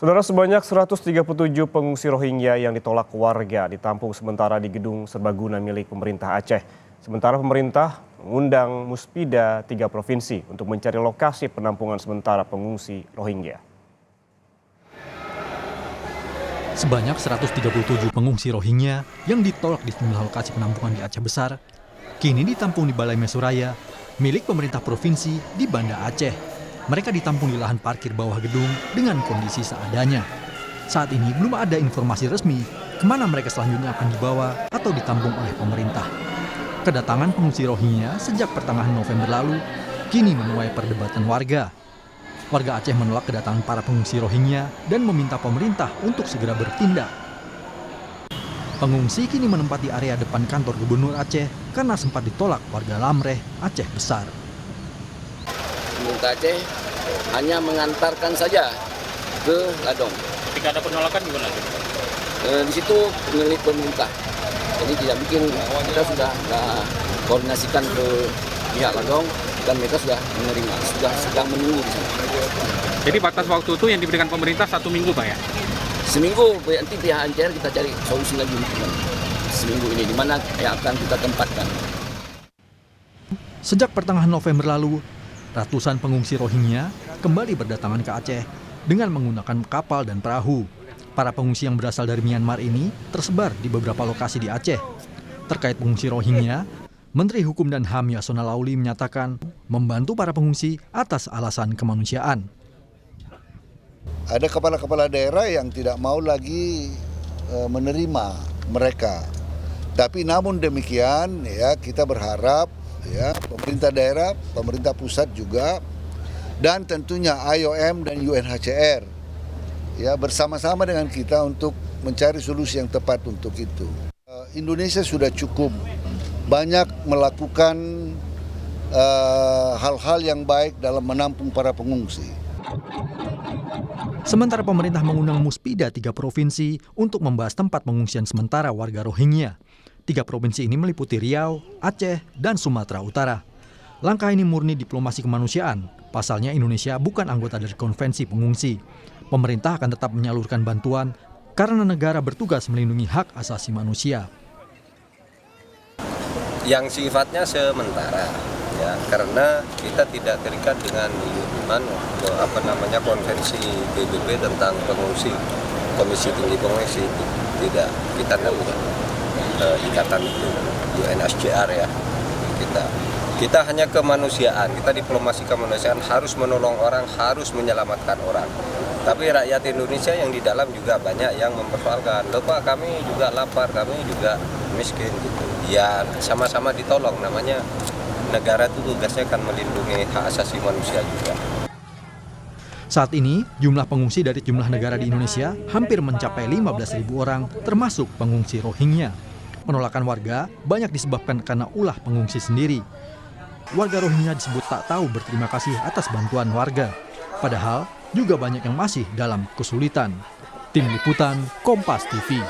Saudara, sebanyak 137 pengungsi Rohingya yang ditolak warga ditampung sementara di gedung serbaguna milik pemerintah Aceh. Sementara pemerintah mengundang Muspida 3 provinsi untuk mencari lokasi penampungan sementara pengungsi Rohingya. Sebanyak 137 pengungsi Rohingya yang ditolak di sejumlah lokasi penampungan di Aceh Besar, kini ditampung di Balai Mesuraya, milik pemerintah provinsi di Banda Aceh. Mereka ditampung di lahan parkir bawah gedung dengan kondisi seadanya. Saat ini belum ada informasi resmi kemana mereka selanjutnya akan dibawa atau ditampung oleh pemerintah. Kedatangan pengungsi Rohingya sejak pertengahan November lalu kini menuai perdebatan warga. Warga Aceh menolak kedatangan para pengungsi Rohingya dan meminta pemerintah untuk segera bertindak. Pengungsi kini menempati area depan kantor Gubernur Aceh karena sempat ditolak warga Lamreh, Aceh Besar. Pemerintah Aceh hanya mengantarkan saja ke Ladong. Ketika ada penolakan gimana? Di situ milik pemerintah. Jadi tidak bikin, kita sudah koordinasikan ke pihak Ladong dan mereka sudah menerima, sudah sedang menunggu di sana. Jadi batas waktu itu yang diberikan pemerintah 1 minggu, Pak ya? Seminggu, nanti pihak NCR kita cari solusi lagi seminggu ini, di mana yang akan kita tempatkan. Sejak pertengahan November lalu, ratusan pengungsi Rohingya kembali berdatangan ke Aceh dengan menggunakan kapal dan perahu. Para pengungsi yang berasal dari Myanmar ini tersebar di beberapa lokasi di Aceh. Terkait pengungsi Rohingya, Menteri Hukum dan HAM Yasona Lauli menyatakan membantu para pengungsi atas alasan kemanusiaan. Ada kepala-kepala daerah yang tidak mau lagi menerima mereka. Tapi namun demikian ya kita berharap ya pemerintah daerah, pemerintah pusat juga, dan tentunya IOM dan UNHCR ya bersama-sama dengan kita untuk mencari solusi yang tepat untuk itu. Indonesia sudah cukup banyak melakukan hal-hal yang baik dalam menampung para pengungsi. Sementara pemerintah mengundang Muspida 3 provinsi untuk membahas tempat pengungsian sementara warga Rohingya. 3 provinsi ini meliputi Riau, Aceh, dan Sumatera Utara. Langkah ini murni diplomasi kemanusiaan. Pasalnya Indonesia bukan anggota dari konvensi pengungsi. Pemerintah akan tetap menyalurkan bantuan karena negara bertugas melindungi hak asasi manusia. Yang sifatnya sementara, ya, karena kita tidak terikat dengan konvensi PBB tentang pengungsi, Komisi Tinggi Pengungsi, tidak, kita tidak ikatan itu UNHCR ya, kita hanya kemanusiaan, kita diplomasi kemanusiaan, harus menolong orang, harus menyelamatkan orang. Tapi rakyat Indonesia yang di dalam juga banyak yang mempersoalkan, loh Pak, kami juga lapar, kami juga miskin gitu. Ya sama-sama ditolong, namanya negara itu tugasnya kan melindungi hak asasi manusia juga. Saat ini, jumlah pengungsi dari jumlah negara di Indonesia hampir mencapai 15.000 orang, termasuk pengungsi Rohingya. Penolakan warga banyak disebabkan karena ulah pengungsi sendiri. Warga Rohingya disebut tak tahu berterima kasih atas bantuan warga. Padahal juga banyak yang masih dalam kesulitan. Tim Liputan, Kompas TV.